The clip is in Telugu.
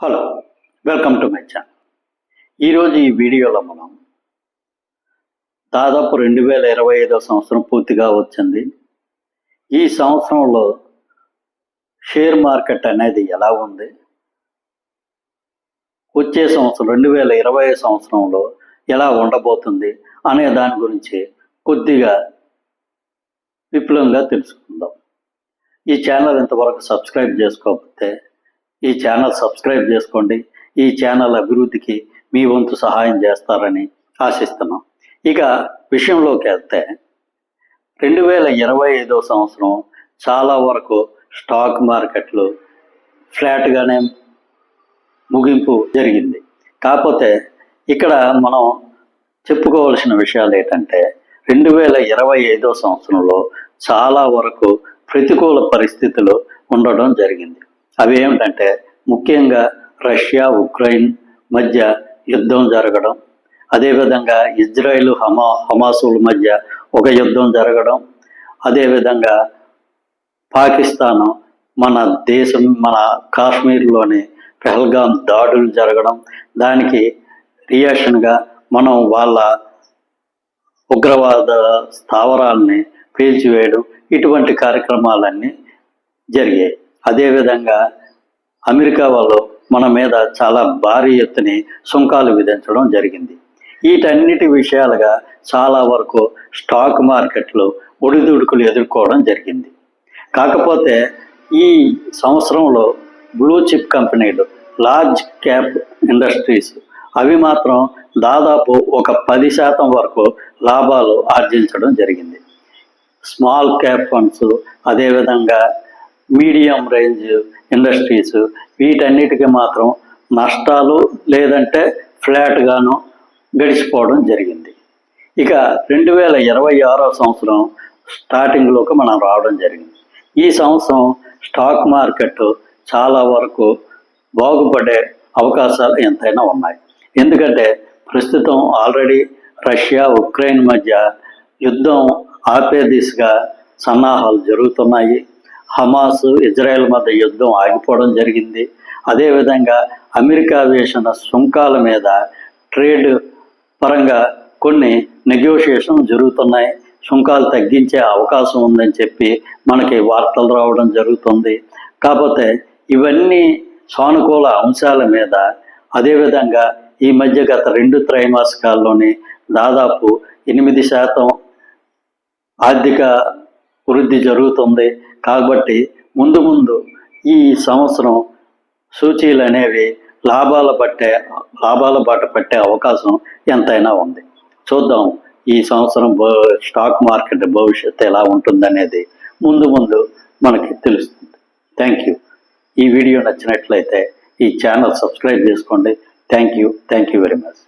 Hello, welcome to my channel. ఈరోజు ఈ వీడియోలో మనం దాదాపు 2025 సంవత్సరం పూర్తిగా వచ్చింది. ఈ సంవత్సరంలో షేర్ మార్కెట్ అనేది ఎలా ఉంది, వచ్చే సంవత్సరం 2025 సంవత్సరంలో ఎలా ఉండబోతుంది అనే దాని గురించి కొద్దిగా విపులంగా తెలుసుకుందాం. ఈ ఛానల్ ఇంతవరకు సబ్స్క్రైబ్ చేసుకోకపోతే ఈ ఛానల్ సబ్స్క్రైబ్ చేసుకోండి. ఈ ఛానల్ అభివృద్ధికి మీ వంతు సహాయం చేస్తారని ఆశిస్తున్నాం. ఇక విషయంలోకి వెళ్తే 2025 సంవత్సరం చాలా వరకు స్టాక్ మార్కెట్లు ఫ్లాట్గానే ముగింపు జరిగింది. కాకపోతే ఇక్కడ మనం చెప్పుకోవాల్సిన విషయాలు ఏంటంటే 2025 సంవత్సరంలో చాలా వరకు ప్రతికూల పరిస్థితులు ఉండడం జరిగింది. అవి ఏమిటంటే ముఖ్యంగా రష్యా ఉక్రెయిన్ మధ్య యుద్ధం జరగడం, అదేవిధంగా ఇజ్రాయిల్ హమాసుల మధ్య ఒక యుద్ధం జరగడం, అదేవిధంగా పాకిస్తాన్ మన దేశం మన కాశ్మీర్లోని పెహల్గాం దాడులు జరగడం, దానికి రియాక్షన్గా మనం వాళ్ళ ఉగ్రవాద స్థావరాల్ని పేల్చివేయడం, ఇటువంటి కార్యక్రమాలన్నీ జరిగాయి. అదేవిధంగా అమెరికా వాళ్ళు మన మీద చాలా భారీ ఎత్తున సుంకాలు విధించడం జరిగింది. వీటన్నిటి విషయాలుగా చాలా వరకు స్టాక్ మార్కెట్లు ఒడిదుడుకులు ఎదుర్కోవడం జరిగింది. కాకపోతే ఈ సంవత్సరంలో బ్లూ చిప్ కంపెనీలు, లార్జ్ క్యాప్ ఇండస్ట్రీస్ అవి మాత్రం దాదాపు ఒక 10% వరకు లాభాలు ఆర్జించడం జరిగింది. స్మాల్ క్యాప్ ఫండ్స్, అదేవిధంగా మీడియం రేంజ్ ఇండస్ట్రీస్ వీటన్నిటికీ మాత్రం నష్టాలు లేదంటే ఫ్లాట్గాను గడిచిపోవడం జరిగింది. ఇక 2026 సంవత్సరం స్టార్టింగ్లోకి మనం రావడం జరిగింది. ఈ సంవత్సరం స్టాక్ మార్కెట్ చాలా వరకు బాగుపడే అవకాశాలు ఎంతైనా ఉన్నాయి. ఎందుకంటే ప్రస్తుతం ఆల్రెడీ రష్యా ఉక్రెయిన్ మధ్య యుద్ధం ఆపే దిశగా సన్నాహాలు జరుగుతున్నాయి. హమాస్ ఇజ్రాయెల్ మధ్య యుద్ధం ఆగిపోవడం జరిగింది. అదేవిధంగా అమెరికా వేసిన సుంకాల మీద ట్రేడ్ పరంగా కొన్ని నెగోషియేషన్ జరుగుతున్నాయి. సుంకాలు తగ్గించే అవకాశం ఉందని చెప్పి మనకి వార్తలు రావడం జరుగుతుంది. కాకపోతే ఇవన్నీ సానుకూల అంశాల మీద, అదేవిధంగా ఈ మధ్య గత 2 త్రైమాసికాల్లోని దాదాపు 8% ఆర్థిక వృద్ధి జరుగుతుంది. కాబట్టి ముందు ఈ సంవత్సరం సూచీలు అనేవి లాభాల బాట పట్టే అవకాశం ఎంతైనా ఉంది. చూద్దాం ఈ సంవత్సరం స్టాక్ మార్కెట్ భవిష్యత్తు ఎలా ఉంటుందనేది ముందు మనకి తెలుస్తుంది. Thank you. ఈ వీడియో నచ్చినట్లయితే ఈ ఛానల్ సబ్స్క్రైబ్ చేసుకోండి. Thank you very much.